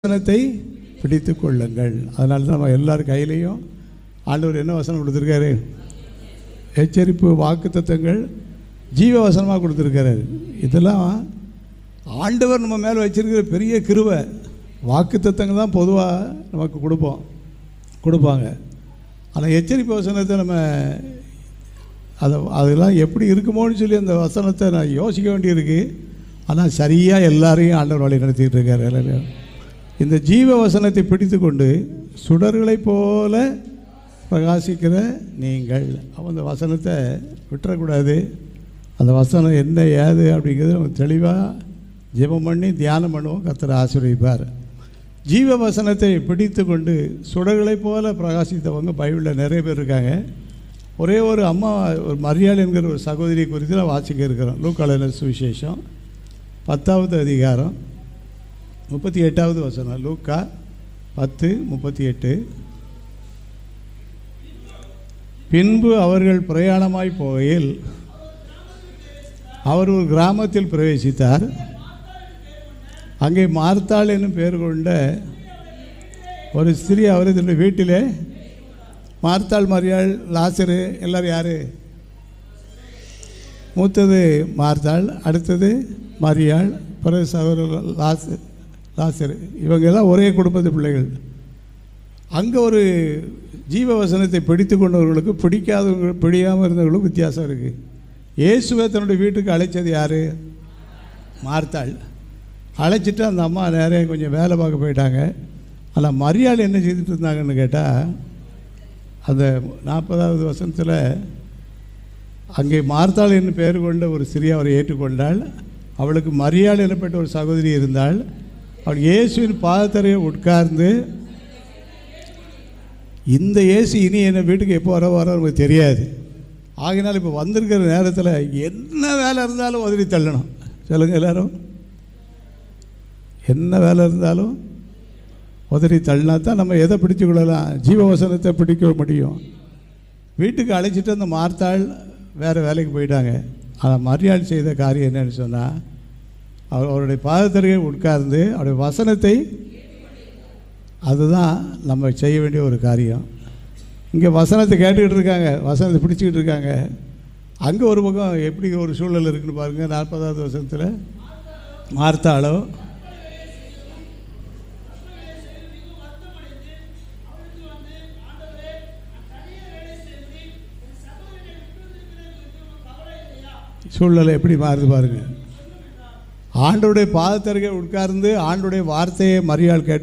வசனத்தை பிடித்து கொள்ளுங்கள். அதனால தான் நம்ம எல்லார் கையிலையும் ஆண்டவர் என்ன வசனம் கொடுத்துருக்காரு? எச்சரிப்பு, வாக்குத்தத்தங்கள் ஜீவ வசனமாக கொடுத்துருக்காரு. இதெல்லாம் ஆண்டவர் நம்ம மேலே வச்சிருக்கிற பெரிய கிருபை. வாக்குத்தத்தங்கள் தான் பொதுவாக நமக்கு கொடுப்பாங்க. ஆனால் எச்சரிப்பு வசனத்தை நம்ம அதெல்லாம் எப்படி இருக்குமோன்னு சொல்லி அந்த வசனத்தை நான் யோசிக்க வேண்டியிருக்கு. ஆனால் சரியாக எல்லாரையும் ஆண்டவர் வழி நடத்திட்டு இருக்காரு. இந்த ஜீவ வசனத்தை பிடித்து கொண்டு சுடர்களைப் போல பிரகாசிக்கிற நீங்கள் அந்த வசனத்தை விட்டுறக்கூடாது. அந்த வசனம் என்ன ஏது அப்படிங்கிறது நம்ம தெளிவாக ஜெபம் பண்ணி தியானம் பண்ணுவோம். கர்த்தர் ஆசீர்வதிப்பார். ஜீவ வசனத்தை பிடித்து கொண்டு சுடர்களைப் போல பிரகாசித்தவங்க பைபிளில் நிறைய பேர் இருக்காங்க. ஒரே ஒரு அம்மா, ஒரு மரியாள் என்கிற ஒரு சகோதரி குறித்து நான் வாசிக்க இருக்கிறோம். லூக்கா எழுதின சுவிசேஷம் 10வது அதிகாரம் 38வது வசனம். லூக்கா 10:38. பின்பு அவர்கள் பிரயாணமாய் போகையில் அவர் ஒரு கிராமத்தில் பிரவேசித்தார். அங்கே மார்த்தாள் என்னும் பெயர் கொண்ட ஒரு ஸ்திரீ அவர் தன்னுடைய வீட்டிலே, மார்த்தாள், மரியாள், லாசரு, எல்லோரும் யார்? மூத்தது மார்த்தாள், அடுத்தது மரியாள், பிறகு சகோதரர் லாசரு. இவங்கெல்லாம் ஒரே குடும்பத்து பிள்ளைகள். அங்கே ஒரு ஜீவ வசனத்தை பிடித்து கொண்டவர்களுக்கு பிடிக்காமல் இருந்தவர்களுக்கும் வித்தியாசம் இருக்குது. இயேசுவை தன்னுடைய வீட்டுக்கு அழைச்சது யார்? மார்த்தாள். அழைச்சிட்டு அந்த அம்மா நிறைய கொஞ்சம் வேலை பார்க்க போயிட்டாங்க. ஆனால் மரியாள் என்ன செய்துட்டு இருந்தாங்கன்னு கேட்டால், அந்த 40வது வசனத்தில் அங்கே மார்த்தாள் என்னும் பெயர் கொண்ட ஒரு ஸ்திரீ அவரை ஏற்றுக்கொண்டாள். அவளுக்கு மரியாள் எனப்பட்ட ஒரு சகோதரி இருந்தாள். அவள் இயேசுவின் பாதத்தரையை உட்கார்ந்து, இந்த இயேசு இனி என்னை வீட்டுக்கு எப்போ வர நமக்கு தெரியாது, ஆகினால் இப்போ வந்திருக்கிற நேரத்தில் என்ன வேலை இருந்தாலும் உதறி தள்ளணும். சொல்லுங்கள் எல்லாரும், என்ன வேலை இருந்தாலும் உதறி தள்ளினா தான் நம்ம எதை பிடிச்சு கொள்ளலாம்? ஜீவவசனத்தை பிடிக்க முடியும். வீட்டுக்கு அழைச்சிட்டு அந்த மார்த்தாள் வேறு வேலைக்கு போயிட்டாங்க. ஆனால் மரியாள் செய்த காரியம் என்னன்னு சொன்னால், அவருடைய பாதத்தருகே உட்கார்ந்து அவருடைய வசனத்தை, அதுதான் நம்ம செய்ய வேண்டிய ஒரு காரியம். இங்கே வசனத்தை கேட்டுக்கிட்டு இருக்காங்க, வசனத்தை பிடிச்சிக்கிட்டு இருக்காங்க. அங்கே ஒரு பக்கம் எப்படி ஒரு சூழல் இருக்குன்னு பாருங்கள். 40வது வசனத்தில் மார்த்தாளோ சூழ்நிலை எப்படி மாறுது பாருங்கள். ஆண்டோடைய பாதத்தருகே உட்கார்ந்து ஆண்டோடைய வார்த்தையை மரியாள் கேட்டு